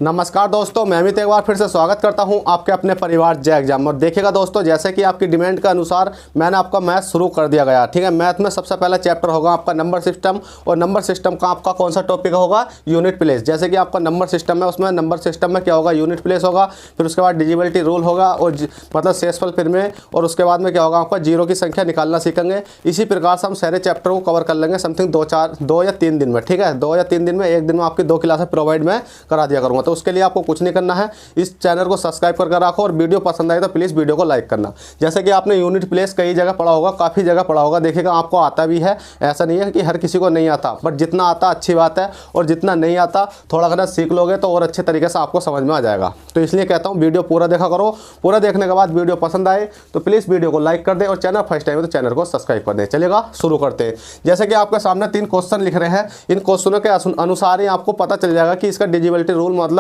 नमस्कार दोस्तों, मैं अमित एक बार फिर से स्वागत करता हूं आपके अपने परिवार जय एग्जाम। और देखिएगा दोस्तों, जैसे कि आपकी डिमांड के अनुसार मैंने आपका मैथ शुरू कर दिया गया। ठीक है, मैथ में सबसे पहला चैप्टर होगा आपका नंबर सिस्टम। और नंबर सिस्टम का आपका कौन सा टॉपिक होगा? Unit place. जैसे कि आपका नंबर सिस्टम है, उसमें नंबर सिस्टम में क्या होगा? यूनिट प्लेस होगा। फिर उसके बाद डिजिबिलिटी रूल होगा और मतलब शेषफल फिर में, और उसके बाद में क्या होगा? आपका जीरो की संख्या निकालना सीखेंगे। इसी प्रकार से हम सारे चैप्टर को कवर कर लेंगे समथिंग 2 या 3 दिन में। ठीक है, 2 या 3 दिन में, एक दिन में आपकी 2 क्लासें प्रोवाइड मैं करा दिया करूँगा। तो उसके लिए आपको कुछ नहीं करना है, इस चैनल को सब्सक्राइब करके रखो और वीडियो पसंद आए तो प्लीज़ वीडियो को लाइक करना। जैसे कि आपने यूनिट प्लेस कई जगह पढ़ा होगा, काफ़ी जगह पढ़ा होगा, देखिएगा आपको आता भी है। ऐसा नहीं है कि हर किसी को नहीं आता, बट जितना आता अच्छी बात है, और जितना नहीं आता थोड़ा घना सीख लोगे तो और अच्छे तरीके से आपको समझ में आ जाएगा। तो इसलिए कहता हूँ वीडियो पूरा देखा करो। पूरा देखने के बाद वीडियो पसंद आए तो प्लीज़ वीडियो को लाइक कर दे, और चैनल फर्स्ट टाइम है तो चैनल को सब्सक्राइब कर दें। चलिएगा शुरू करते हैं। जैसे कि आपके सामने 3 क्वेश्चन लिख रहे हैं, इन क्वेश्चनों के अनुसार ही आपको पता चल जाएगा कि इसका डिजिबिलिटी रूल, मतलब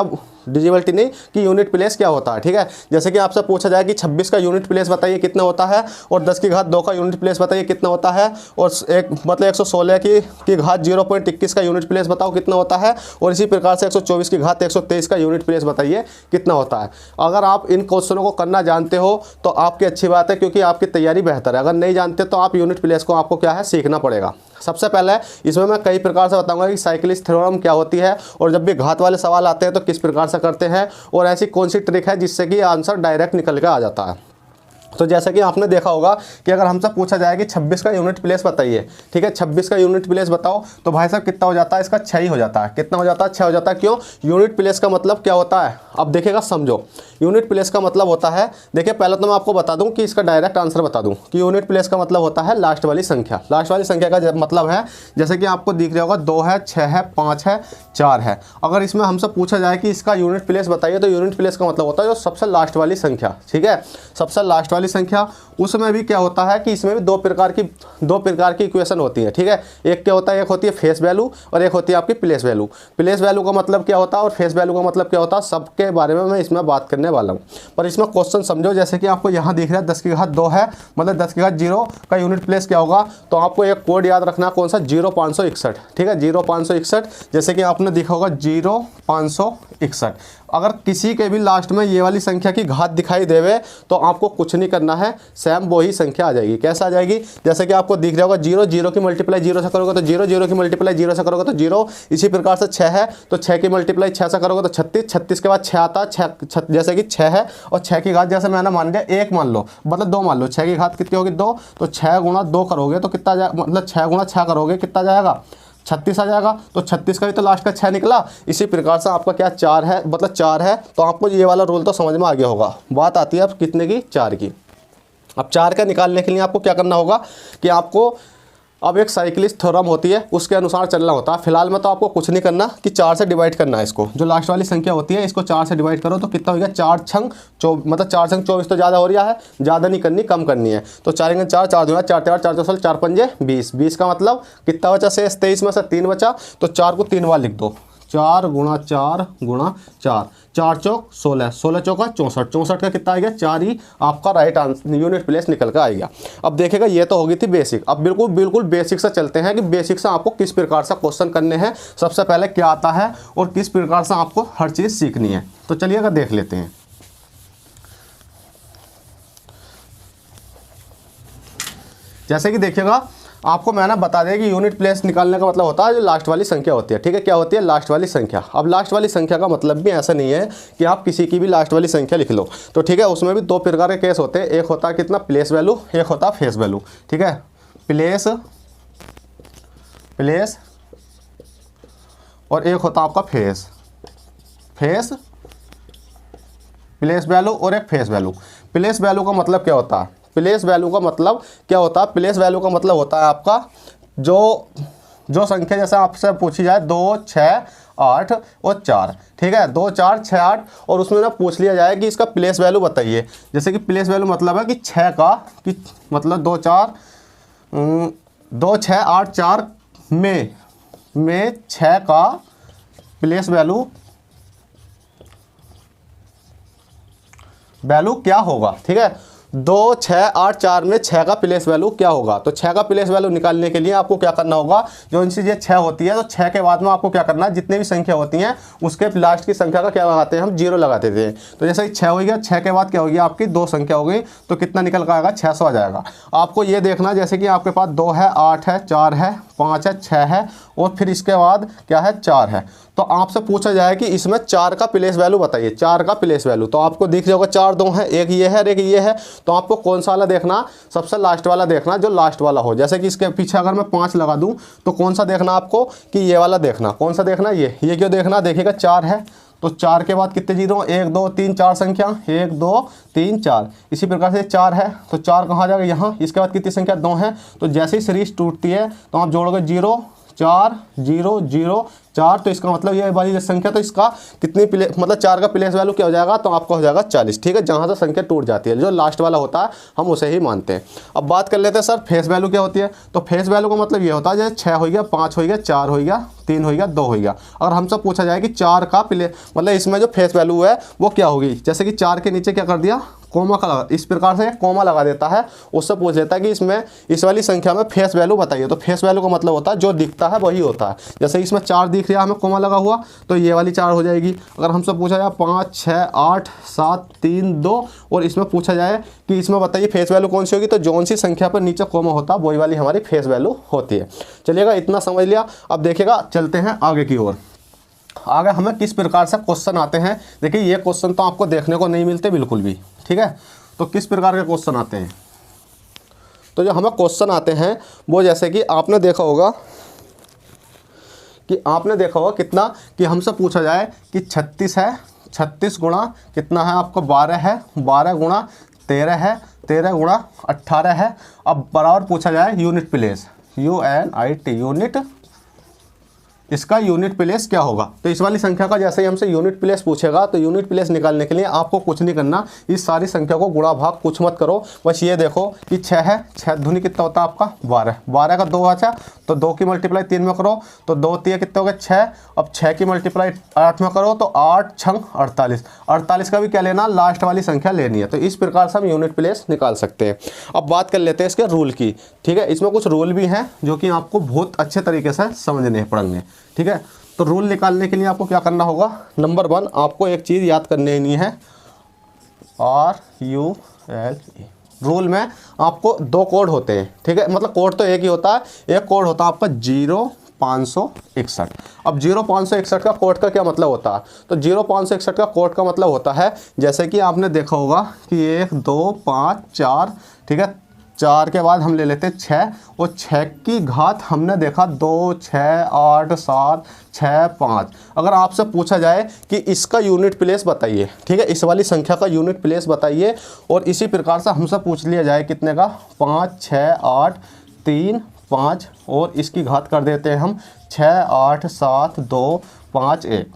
डिजिबिलिटी नहीं कि यूनिट प्लेस क्या होता है। ठीक है, जैसे कि आपसे पूछा जाए कि 26 का यूनिट प्लेस बताइए कितना होता है, और 10 की घात 2 का यूनिट प्लेस बताइए कितना होता है, और एक मतलब 116 की घात 0.21 का यूनिट प्लेस बताओ कितना होता है, और इसी प्रकार से 124 की घात 123 का यूनिट प्लेस बताइए कितना होता है। अगर आप इन क्वेश्चनों को करना जानते हो तो आपकी अच्छी बात है, क्योंकि आपकी तैयारी बेहतर है। अगर नहीं जानते तो आप यूनिट प्लेस को आपको क्या है, सीखना पड़ेगा। सबसे पहले इसमें मैं कई प्रकार से बताऊंगा कि साइक्लिस्ट थ्योरम क्या होती है, और जब भी घात वाले सवाल आते हैं तो किस प्रकार से करते हैं, और ऐसी कौन सी ट्रिक है जिससे कि आंसर डायरेक्ट निकल के आ जाता है। तो जैसे कि आपने देखा होगा कि अगर हमसे पूछा जाए कि 26 का यूनिट प्लेस बताइए, ठीक है, 26 का यूनिट प्लेस बताओ, तो भाई साहब कितना हो जाता है? इसका 6 ही हो जाता है। कितना हो जाता है? 6 हो जाता है। क्यों? यूनिट प्लेस का मतलब क्या होता है? अब देखिएगा, समझो। यूनिट प्लेस का मतलब होता है, देखिए पहले तो मैं आपको बता दूं कि इसका डायरेक्ट आंसर बता दूं कि यूनिट प्लेस का मतलब होता है लास्ट वाली संख्या। लास्ट वाली संख्या का मतलब है, जैसे कि आपको दिख रहा होगा 2 है, 6 है, 5 है, 4 है। अगर इसमें हमसे पूछा जाए कि इसका यूनिट प्लेस बताइए, तो यूनिट प्लेस का मतलब होता है जो सबसे लास्ट वाली संख्या। ठीक है, सबसे लास्ट वाली संख्या। उसमें भी क्या होता है कि इसमें भी दो प्रकार की इक्वेशन होती है। ठीक है, एक क्या होता है? एक होती है फेस वैल्यू और एक होती है आपकी प्लेस वैल्यू। प्लेस वैल्यू का मतलब क्या होता है और फेस वैल्यू का मतलब क्या होता है, सबके बारे में मैं इसमें बात करने वाला हूँ। पर इसमें क्वेश्चन समझो, जैसे कि आपको यहाँ दिख रहा है 10 की घात 2 है, मतलब 10 की घात 0 का यूनिट प्लेस क्या होगा? तो आपको एक कोड याद रखना, कौन सा? 0561। ठीक है, 0561। जैसे कि आपने देखा होगा 0561। अगर किसी के भी लास्ट में ये वाली संख्या की घात दिखाई देवे तो आपको कुछ नहीं करना है, सेम वही संख्या आ जाएगी। कैसे आ जाएगी? जैसे कि आपको दिख रहा होगा 0 की मल्टीप्लाई 0 से करोगे तो 0 की मल्टीप्लाई 0 से करोगे तो 0। इसी प्रकार से 6 है तो 6 की मल्टीप्लाई 6 से करोगे तो 36 के बाद 6 आता है। जैसे कि 6 है और 6 की घात जैसे मैंने मान लिया 1 मान लो, मतलब 2 मान लो। 6 की घात कितनी होगी? 2। तो 6 गुणा 2 करोगे तो कितना जाए, मतलब 6 गुणा 6 करोगे कितना जाएगा? 36 आ जाएगा। तो 36 का भी तो लास्ट का 6 निकला। इसी प्रकार से आपका क्या 4 है, मतलब 4 है। तो आपको ये वाला रूल तो समझ में आ गया होगा। बात आती है अब कितने की? 4 की। अब 4 का निकालने के लिए आपको क्या करना होगा कि आपको अब एक साइक्लिस्ट थ्योरम होती है, उसके अनुसार चलना होता है। फिलहाल में तो आपको कुछ नहीं करना कि 4 से डिवाइड करना है इसको। जो लास्ट वाली संख्या होती है इसको 4 से डिवाइड करो तो कितना हो गया? 4 छंग 24, मतलब 4 छंग 24 तो ज़्यादा हो रहा है, ज़्यादा नहीं करनी, कम करनी है। तो 4 × 4 4 दूना 4 4 4 4 4 पंजे 20। 20 का मतलब कितना बचा? शेष 23 में से 3 बचा, तो 4 को 3 बार लिख दो। 4 × 4 × 4, 4 चौक 16, 16 चौका 64, 64 का कितना आ गया? 4 ही आपका राइट आंसर यूनिट प्लेस निकल कर आएगा। अब देखिएगा, ये तो होगी थी बेसिक। अब बिल्कुल बेसिक से चलते हैं कि बेसिक से आपको किस प्रकार से क्वेश्चन करने हैं, सबसे पहले क्या आता है और किस प्रकार से आपको हर चीज़ सीखनी है। तो चलिएगा देख लेते हैं। जैसे कि देखिएगा, आपको मैंने बता दिया कि यूनिट प्लेस निकालने का मतलब होता है जो लास्ट वाली संख्या होती है। ठीक है, क्या होती है? लास्ट वाली संख्या। अब लास्ट वाली संख्या का मतलब भी ऐसा नहीं है कि आप किसी की भी लास्ट वाली संख्या लिख लो। तो ठीक है, उसमें भी 2 प्रकार के केस होते हैं। एक होता है कितना? प्लेस वैल्यू, एक होता है फेस वैल्यू। ठीक है, प्लेस और एक होता है आपका फेस प्लेस वैल्यू और एक फेस वैल्यू। प्लेस वैल्यू का मतलब क्या होता है? प्लेस वैल्यू का मतलब क्या होता है? प्लेस वैल्यू का मतलब होता है आपका जो संख्या जैसे आपसे पूछी जाए 2, 6, 8 और 4। ठीक है, 2, 4, 6, 8, और उसमें ना पूछ लिया जाए कि इसका प्लेस वैल्यू बताइए। जैसे कि प्लेस वैल्यू मतलब है कि 6 का, कि मतलब 2, 6, 8, 4 में 6 का प्लेस वैल्यू क्या होगा। ठीक है, 2, 6, 8, 4 में 6 का प्लेस वैल्यू क्या होगा। तो 6 का प्लेस वैल्यू निकालने के लिए आपको क्या करना होगा, जो इनसे ये 6 होती है तो 6 के बाद में आपको क्या करना है, जितने भी संख्या होती हैं उसके लास्ट की संख्या का क्या लगाते हैं हम, 0 लगाते थे। तो जैसे कि 6 हो गया, 6 के बाद क्या हो गया आपकी 2 संख्या हो गई, तो कितना निकल कर आएगा, 600 आ जाएगा। आपको ये देखना जैसे कि आपके पास 2 है, 8 है, 4 है, 5 है, 6 है और फिर इसके बाद क्या है, 4 है। तो आपसे पूछा जाए कि इसमें 4 का प्लेस वैल्यू बताइए, 4 का प्लेस वैल्यू। तो आपको दिख जाएगा 4 2 है, एक ये है और एक ये है। तो आपको कौन सा वाला देखना, सबसे लास्ट वाला देखना, जो लास्ट वाला हो। जैसे कि इसके पीछे अगर मैं 5 लगा दूं तो कौन सा देखना आपको, कि ये वाला देखना। कौन सा देखना, ये क्यों देखना, देखिएगा 4 है तो 4 के बाद कितने जीरो, 1 2 3 4 संख्या, 1 2 3 4। इसी प्रकार से 4 है तो 4 कहाँ जाएगा, यहाँ। इसके बाद कितनी संख्या, 2 है। तो जैसे ही सीरीज टूटती है तो आप जोड़ोगे 0 4 0 0 4। तो इसका मतलब ये वाली संख्या, तो इसका कितनी मतलब 4 का प्लेस वैल्यू क्या हो जाएगा, तो आपका हो जाएगा 40। ठीक है, जहाँ से संख्या टूट जाती है, जो लास्ट वाला होता है हम उसे ही मानते हैं। अब बात कर लेते हैं सर फेस वैल्यू क्या होती है। तो फेस वैल्यू का मतलब ये होता है जैसे 6 हो गया, 5 हो गया, 4 हो गया, 3 हो गया, 2 हो गया। अगर हमसे पूछा जाए कि 4 का मतलब इसमें जो फेस वैल्यू है वो क्या होगी, जैसे कि 4 के नीचे क्या कर दिया, कोमा का लगा, इस प्रकार से कोमा लगा देता है। उससे पूछ लेता है कि इसमें इस वाली संख्या में फेस वैल्यू बताइए। तो फेस वैल्यू का मतलब होता है जो दिखता है वही होता है। जैसे इसमें 4 दिख रहा है हमें कोमा लगा हुआ, तो ये वाली 4 हो जाएगी। अगर हमसे पूछा जाए 5 6 8 7 3 2 और इसमें पूछा जाए कि इसमें बताइए फेस वैल्यू कौन सी होगी, तो जौन सी संख्या पर नीचे कोमा होता है वही वाली हमारी फेस वैल्यू होती है। चलिएगा, इतना समझ लिया। अब देखिएगा चलते हैं आगे की ओर। आगे हमें किस प्रकार से क्वेश्चन आते हैं। देखिए ये क्वेश्चन तो आपको देखने को नहीं मिलते बिल्कुल भी। ठीक है, तो किस प्रकार के क्वेश्चन आते हैं, तो जो हमें क्वेश्चन आते हैं वो जैसे कि आपने देखा होगा कितना, कि हमसे पूछा जाए कि 36 है, 36 गुणा कितना है आपको 12 है, 12 गुणा 13 है, 13 गुणा 18 है। अब बराबर पूछा जाए यूनिट प्लेस, UNIT यूनिट, इसका यूनिट प्लेस क्या होगा। तो इस वाली संख्या का जैसे ही हमसे यूनिट प्लेस पूछेगा तो यूनिट प्लेस निकालने के लिए आपको कुछ नहीं करना, इस सारी संख्या को गुणा भाग कुछ मत करो। बस ये देखो कि 6 है, 6 दूनी कितना होता है आपका 12, 12 का 2 अच्छा, तो 2 की मल्टीप्लाई 3 में करो तो 2 3 कितने हो गए 6। अब 6 की मल्टीप्लाई 8 में करो तो 8 6 48, 48 का भी क्या लेना, लास्ट वाली संख्या लेनी है। तो इस प्रकार से हम यूनिट प्लेस निकाल सकते हैं। अब बात कर लेते हैं इसके रूल की। ठीक है, इसमें कुछ रूल भी हैं जो कि आपको बहुत अच्छे तरीके से समझने पड़ेंगे। ठीक है, तो रूल निकालने के लिए आपको क्या करना होगा, नंबर 1 आपको एक चीज़ याद करनी है, RULE। रूल में आपको 2 कोड होते हैं। ठीक है, मतलब कोड तो एक ही होता है, एक कोड होता है आपका 0561। अब 0561 का कोड का क्या मतलब होता है, तो 0561 का कोड का मतलब होता है जैसे कि आपने देखा होगा कि 1 2 5 4। ठीक है, 4 के बाद हम ले लेते हैं 6 और 6 की घात हमने देखा 2 6 8 7 6 5। अगर आपसे पूछा जाए कि इसका यूनिट प्लेस बताइए, ठीक है, इस वाली संख्या का यूनिट प्लेस बताइए, और इसी प्रकार से हमसे पूछ लिया जाए कितने का 5 6 8 3 5 और इसकी घात कर देते हैं हम 6 8 7 2 5 1।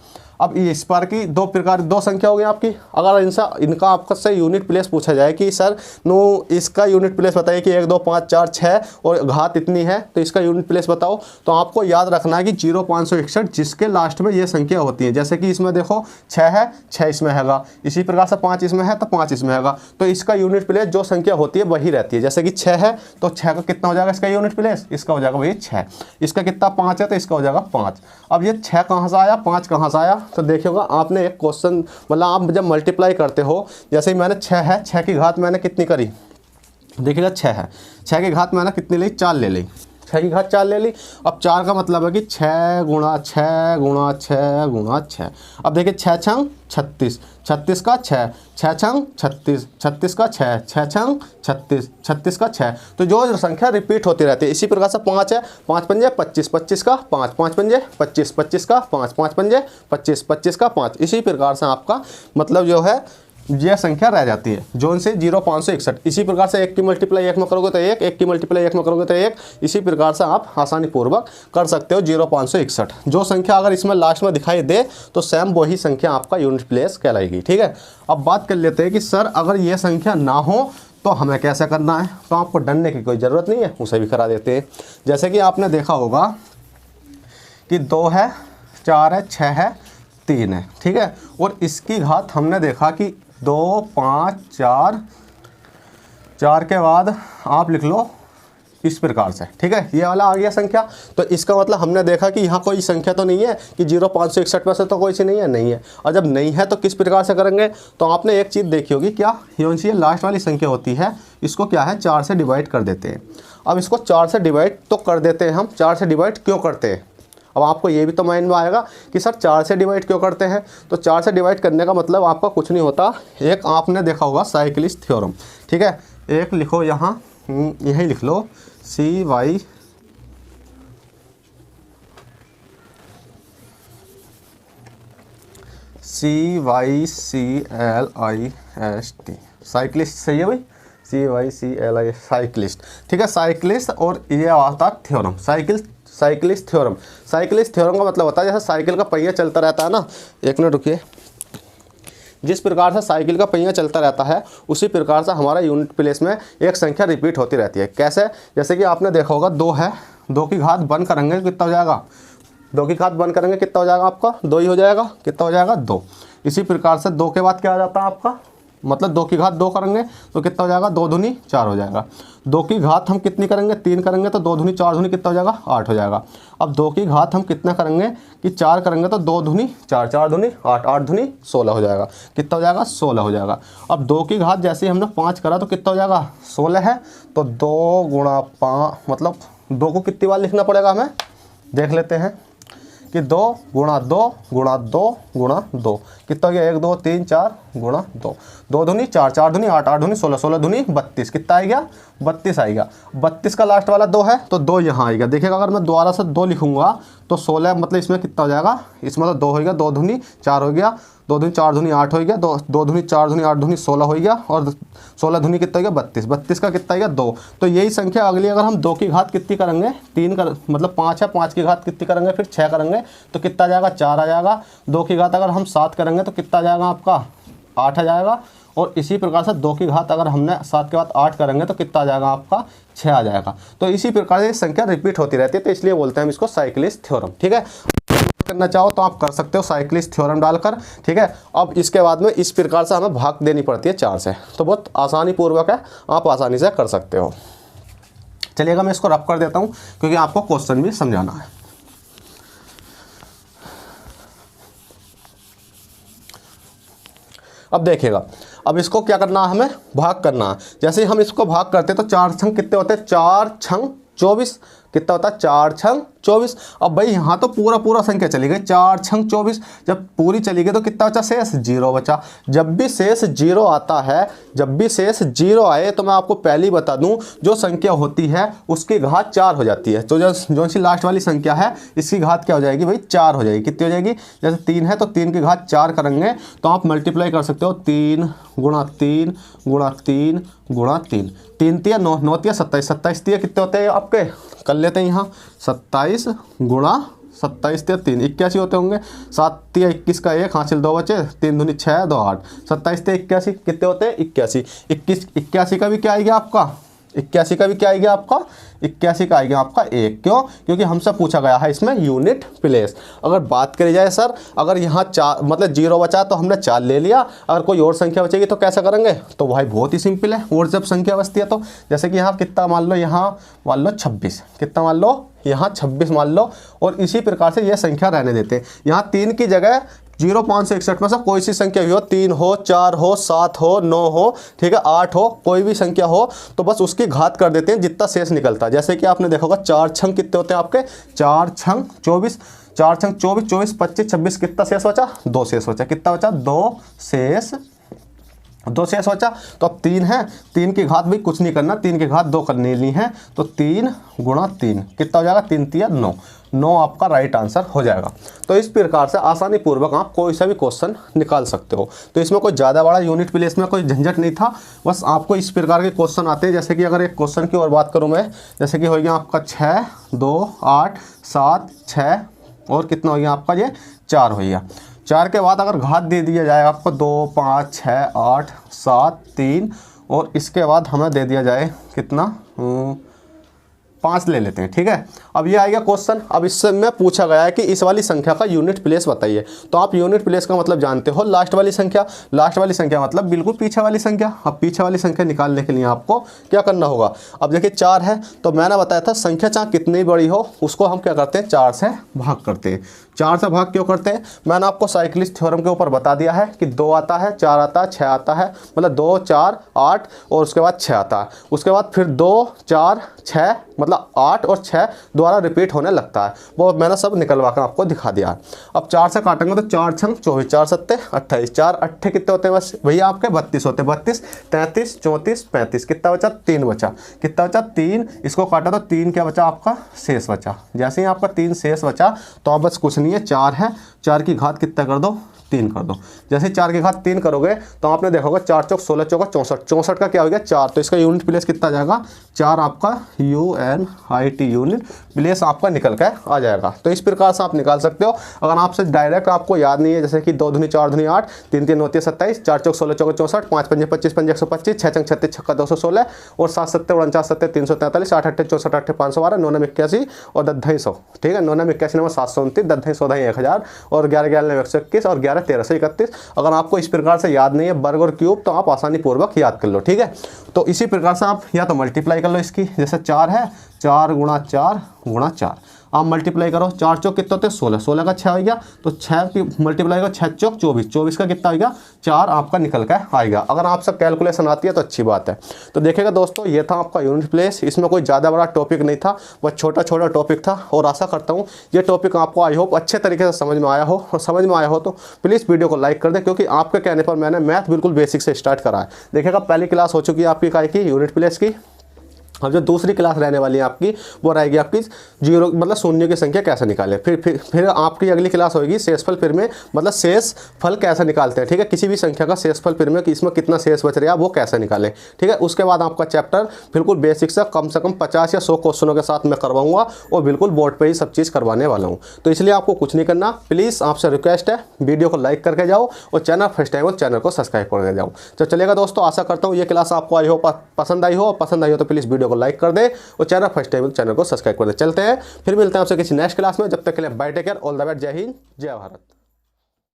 अब इस बार की 2 प्रकार 2 संख्या हो गई आपकी। अगर इनका आपका से यूनिट प्लेस पूछा जाए कि सर नो इसका यूनिट प्लेस बताइए कि 1 2 5 4 6 और घात इतनी है, तो इसका यूनिट प्लेस बताओ। तो आपको याद रखना है कि 0561 जिसके लास्ट में ये संख्या होती है। जैसे कि इसमें देखो 6 है, 6 इसमें हैगा, इसी प्रकार से 5 इसमें है तो 5 इसमें हैगा। तो इसका यूनिट प्लेस जो संख्या होती है वही रहती है। जैसे कि 6 है तो 6 का कितना हो जाएगा इसका यूनिट प्लेस, इसका हो जाएगा वही 6। इसका कितना 5 है तो इसका हो जाएगा 5। अब ये 6 कहाँ से आया, 5 कहाँ से आया, तो देखिएगा आपने एक क्वेश्चन मतलब आप जब मल्टीप्लाई करते हो, जैसे ही मैंने 6 है, 6 की घात मैंने कितनी करी, देखिएगा 6 है, 6 की घात मैंने कितनी ली, 4 ले ली, 6 की घात 4 ले ली। अब 4 का मतलब है कि 6 गुणा 6 गुणा 6 गुणा 6। अब देखिए 6 छंग 36, 36 का 6, 6 छंग 36, 36 का 6, 6 छंग 36, 36 का 6। तो जो संख्या रिपीट होती रहती है। इसी प्रकार से 5 है, 5 पंजे 25, 25 का 5, 5 पंजे 25, 25 का 5, 5 पंजे 25, 25 का 5। इसी प्रकार से आपका मतलब जो है यह संख्या रह जाती है जोन से 0561। इसी प्रकार से 1 की मल्टीप्लाई 1 में करोगे तो 1, 1 की मल्टीप्लाई 1 में करोगे तो 1। इसी प्रकार से आप आसानी पूर्वक कर सकते हो 0561। जो संख्या अगर इसमें लास्ट में दिखाई दे तो सेम वही संख्या आपका यूनिट प्लेस कहलाएगी। ठीक है, अब बात कर लेते हैं कि सर अगर ये संख्या ना हो तो हमें कैसे करना है। तो आपको डरने की कोई ज़रूरत नहीं है, उसे भी करा देते हैं। जैसे कि आपने देखा होगा कि 2 है, 4 है, 6 है, 3 है। ठीक है, और इसकी घात हमने देखा कि 2 5 4 4 के बाद आप लिख लो इस प्रकार से, ठीक है। ये वाला आ गया संख्या। तो इसका मतलब हमने देखा कि यहाँ कोई संख्या तो नहीं है कि 0561 में से तो कोई सी नहीं है, नहीं है। और जब नहीं है तो किस प्रकार से करेंगे, तो आपने एक चीज़ देखी होगी, क्या ये लास्ट वाली संख्या होती है, इसको क्या है 4 से डिवाइड कर देते हैं। अब इसको 4 से डिवाइड तो कर देते हैं हम, 4 से डिवाइड क्यों करते हैं, अब आपको ये भी तो माइंड में आएगा कि सर 4 से डिवाइड क्यों करते हैं। तो 4 से डिवाइड करने का मतलब आपका कुछ नहीं होता, एक आपने देखा होगा साइक्लिस्ट थ्योरम, ठीक है। एक लिखो यहाँ, यही लिख लो CYCLIST साइक्लिस्ट, सही है भाई, CYCLIST साइक्लिस्ट, ठीक है, साइक्लिस्ट। और ये आता है theorem, cyclist theorem. Cyclist theorem का मतलब होता है जैसे साइकिल का पहिया चलता रहता है ना, एक मिनट रुकिए, जिस प्रकार से साइकिल का पहिया चलता रहता है उसी प्रकार से हमारा यूनिट प्लेस में एक संख्या रिपीट होती रहती है। कैसे, जैसे कि आपने देखा होगा 2 है, 2 की घात बंद करेंगे कितना हो जाएगा, 2 की घात बंद करेंगे कितना हो जाएगा आपका, 2 ही हो जाएगा, कितना हो जाएगा 2। इसी प्रकार से 2 के बाद क्या आ जाता है आपका, मतलब 2 की घात 2 करेंगे तो कितना हो जाएगा, 2 दूनी 4 हो जाएगा। 2 की घात हम कितनी करेंगे, 3 करेंगे तो 2 दूनी 4 दूनी कितना हो जाएगा, 8 हो जाएगा। अब 2 की घात हम कितना करेंगे कि 4 करेंगे तो 2 दूनी 4, 4 दूनी 8, 8 दूनी 16 हो जाएगा, कितना हो जाएगा 16 हो जाएगा। अब 2 की घात जैसे ही हमने 5 करा तो कितना हो जाएगा 16 है, तो 2 गुणा 5, मतलब 2 को कितनी बार लिखना पड़ेगा हमें, देख लेते हैं कि 2 गुणा 2 गुणा 2 गुणा 2 कितना हो गया, 1 2 3 4 गुणा 2, 2 दूनी 4, 4 दूनी 8, 8 दूनी 16, 16 दूनी 32, कितना आएगा 32 आएगा। 32 का लास्ट वाला 2 है तो 2 यहाँ आएगा। देखिएगा अगर मैं दोबारा से 2 लिखूंगा तो 16, मतलब इसमें कितना हो जाएगा, इसमें तो 2 हो गया, 2 दूनी 4 हो गया, 2 दूनी 4 दूनी 8 हो गया, 2 दूनी 4 दूनी 8 दूनी 16 हो गया, और 16 दूनी कितना हो गया 32, 32 का कितना आएगा 2। तो यही संख्या अगली अगर हम 2 की घात कितनी करेंगे, 3 कर, मतलब 5 है, 5 की घात कितनी करेंगे, फिर 6 करेंगे तो कितना आ जाएगा 4 आ जाएगा। 2 की घात अगर हम 7 करेंगे तो कितना आ जाएगा आपका 8 आ जाएगा। और इसी प्रकार से 2 की घात अगर हमने 7 के बाद 8 करेंगे तो कितना आ जाएगा आपका 6 आ जाएगा। तो इसी प्रकार से संख्या रिपीट होती रहती है, तो इसलिए बोलते हैं हम इसको साइक्लिस्ट थ्योरम, ठीक है। करना चाहो तो आप कर सकते हो साइक्लिस्ट थ्योरम डालकर, ठीक है। अब इसके बाद में इस प्रकार से हमें भाग देनी पड़ती है 4 से, तो बहुत आसानी पूर्वक है, आप आसानी से कर सकते हो। चलिएगा मैं इसको रफ कर देता हूँ क्योंकि आपको क्वेश्चन भी समझाना है। अब देखिएगा, अब इसको क्या करना है, हमें भाग करना है। जैसे ही हम इसको भाग करते हैं तो 4 छंग कितने होते हैं, 4 छंग 24, कितना होता है 4 छंग 24। अब भाई यहाँ तो पूरा संख्या चली गई, 4 छंग 24, जब पूरी चली गई तो कितना बचा, शेष 0 बचा। जब भी शेष 0 आता है, जब भी शेष 0 आए तो मैं आपको पहले ही बता दूं, जो संख्या होती है उसकी घात 4 हो जाती है। तो जो सी लास्ट वाली संख्या है इसकी घात क्या हो जाएगी भाई, 4 हो जाएगी। कितनी हो जाएगी, जैसे 3 है तो 3 की घात 4 करेंगे तो आप मल्टीप्लाई कर सकते हो, 3 गुणा 3 गुणा 3 गुणा 3, 3 तिया 9, 9 तिया 27, 27 तिया कितने होते हैं आपके, कर लेते हैं यहाँ 27 गुणा 27 तिया 3, 81 होते होंगे। 7 तिया 21 का 1 हासिल 2 बचे, 3 दूनी 6 2 8, 27 तिया 81 कितने होते हैं 81। 81 का भी क्या आएगा आपका, 81 का भी क्या आएगा आपका, 81 का आएगा आपका 1। क्यों, क्योंकि हमसे पूछा गया है इसमें यूनिट प्लेस। अगर बात करी जाए सर, अगर यहाँ 4 मतलब 0 बचा तो हमने 4 ले लिया, अगर कोई और संख्या बचेगी तो कैसे करेंगे, तो भाई बहुत ही सिंपल है। और जब संख्या बचती है तो जैसे कि यहाँ कितना मान लो, यहाँ मान लो 26, कितना मान लो यहाँ 26 मान लो, और इसी प्रकार से यह संख्या रहने देते हैं। यहाँ 3 की जगह 0561 में से कोई सी संख्या भी हो, 3 हो 4 हो 7 हो 9 हो, ठीक है 8 हो, कोई भी संख्या हो तो बस उसकी घात कर देते हैं जितना शेष निकलता है। जैसे कि आपने देखा होगा 4 छंग कितने होते हैं आपके, 4 छंग 24, 4 छंग 24, 24 25 26, कितना शेष बचा, 2 शेष बचा। कितना बचा, 2 शेष बचा। तो अब 3 है, 3 की घात भी कुछ नहीं करना, 3 की घात 2 करनी नहीं है, तो 3 गुणा 3 कितना हो जाएगा, 3 तिया 9, 9 आपका राइट आंसर हो जाएगा। तो इस प्रकार से आसानी पूर्वक आप कोई सा भी क्वेश्चन निकाल सकते हो। तो इसमें कोई ज़्यादा बड़ा यूनिट प्लेस में कोई झंझट नहीं था, बस आपको इस प्रकार के क्वेश्चन आते हैं। जैसे कि अगर एक क्वेश्चन की और बात करूँ मैं, जैसे कि हो गया आपका 6 2 8 7 6 और कितना हो गया आपका, ये 4 हो गया। 4 के बाद अगर घात दे दिया जाए आपको 2 5 6 8 7 3, और इसके बाद हमें दे दिया जाए कितना 5 ले लेते हैं, ठीक है। अब ये आएगा क्वेश्चन, अब इससे में पूछा गया है कि इस वाली संख्या का यूनिट प्लेस बताइए। तो आप यूनिट प्लेस का मतलब जानते हो, लास्ट वाली संख्या। लास्ट वाली संख्या मतलब बिल्कुल पीछे वाली संख्या। अब पीछे वाली संख्या निकालने के लिए आपको क्या करना होगा, अब देखिए 4 है, तो मैंने बताया था संख्या चाहे कितनी बड़ी हो उसको हम क्या करते हैं, 4 से भाग करते हैं। 4 से भाग क्यों करते हैं, मैंने आपको साइक्लिस्ट थ्योरम के ऊपर बता दिया है कि 2 आता है, 4 आता है, 6 आता है, मतलब 2 4 8 और उसके बाद 6 आता है। उसके बाद फिर 2 4 6 मतलब 8 और 6 दोबारा रिपीट होने लगता है। वो मैंने सब निकलवा कर आपको दिखा दिया। अब 4 से काटेंगे तो 4 छंग 24, 4 सत्ते 28, 4 अट्ठे कितने होते हैं बस भैया आपके 32 होते हैं। 32 33 34 35, कितना बचा, 3 बचा। कितना बचा, 3। इसको काटा तो 3 क्या बचा आपका, शेष बचा। जैसे ही आपका 3 शेष बचा तो आप बस कुछ नहीं है, 4 है, 4 की घात कितना कर दो, 3 कर दो। जैसे 4 की घात 3 करोगे तो आपने देखा होगा 4 चौक 16 चौका 64, 64 का क्या हो गया 4, तो इसका यूनिट प्लेस कितना जाएगा 4, आपका UNIT यूनिट प्लेस आपका निकल कर आ जाएगा। तो इस प्रकार से आप निकाल सकते हो। अगर आपसे डायरेक्ट आपको याद नहीं है, जैसे कि 2 दूनी 4 दूनी 8, 3 3 9 27, 4 चौक 16 चौका 64, 5 पंजे 25 पंजे 125, 6 चंग 36 छक्का 216 और 7 सत्ते 49 सत्ते 343, 8 अट्ठे 64 अट्ठे 512, 9 9 81 और 10 250, ठीक है। 9 9 81 नंबर 729, 10 2 14 1000 और 11 11 121 और 11 13 31। अगर आपको इस प्रकार से याद नहीं है वर्ग और क्यूब तो आप आसानी पूर्वक याद कर लो, ठीक है। तो इसी प्रकार से आप या तो मल्टीप्लाई कर लो इसकी, जैसे 4 है, 4 गुणा 4 गुणा 4 आप मल्टीप्लाई करो। 4 चौक कितने होते हैं 16, 16 का 6 हो गया, तो 6 की मल्टीप्लाई करो 6 चौक 24, 24 का कितना आएगा 4 आपका निकल कर आएगा। अगर आप सब कैलकुलेशन आती है तो अच्छी बात है। तो देखिएगा दोस्तों, ये था आपका यूनिट प्लेस। इसमें कोई ज़्यादा बड़ा टॉपिक नहीं था, बस छोटा छोटा टॉपिक था। और आशा करता हूँ ये टॉपिक आपको आई होप अच्छे तरीके से समझ में आया हो, और समझ में आया हो तो प्लीज़ वीडियो को लाइक कर दें, क्योंकि आपके कहने पर मैंने मैथ बिल्कुल बेसिक से स्टार्ट करा है। देखिएगा पहली क्लास हो चुकी है आपकी काय की, यूनिट प्लेस की। अब जो दूसरी क्लास रहने वाली है आपकी वो रहेगी आपकी जीरो मतलब शून्य की संख्या कैसे निकालें। फिर आपकी अगली क्लास होगी शेषफल फिर में, मतलब शेष फल कैसे निकालते हैं, ठीक है। किसी भी संख्या का शेषफल फिर में कि इसमें कितना शेष बच रहा है वो कैसे निकालें, ठीक है। उसके बाद आपका चैप्टर बिल्कुल बेसिक से कम 50 या 100 क्वेश्चनों के साथ मैं करवाऊंगा और बिल्कुल बोर्ड पर ही सब चीज़ करवाने वाला हूँ। तो इसलिए आपको कुछ नहीं करना, प्लीज़ आपसे रिक्वेस्ट है वीडियो को लाइक करके जाओ और चैनल फर्स्ट टाइम हो चैनल को सब्सक्राइब करके जाओ। तो चलेगा दोस्तों, आशा करता हूँ ये क्लास आपको आई हो पसंद आई हो, पसंद आई हो तो प्लीज़ वीडियो को लाइक कर दे और चैनल फर्स्ट टाइम चैनल को सब्सक्राइब कर दे। चलते हैं, फिर मिलते हैं आपसे किसी नेक्स्ट क्लास में। जब तक के लिए bye, take care, all the best, जय हिंद जय भारत।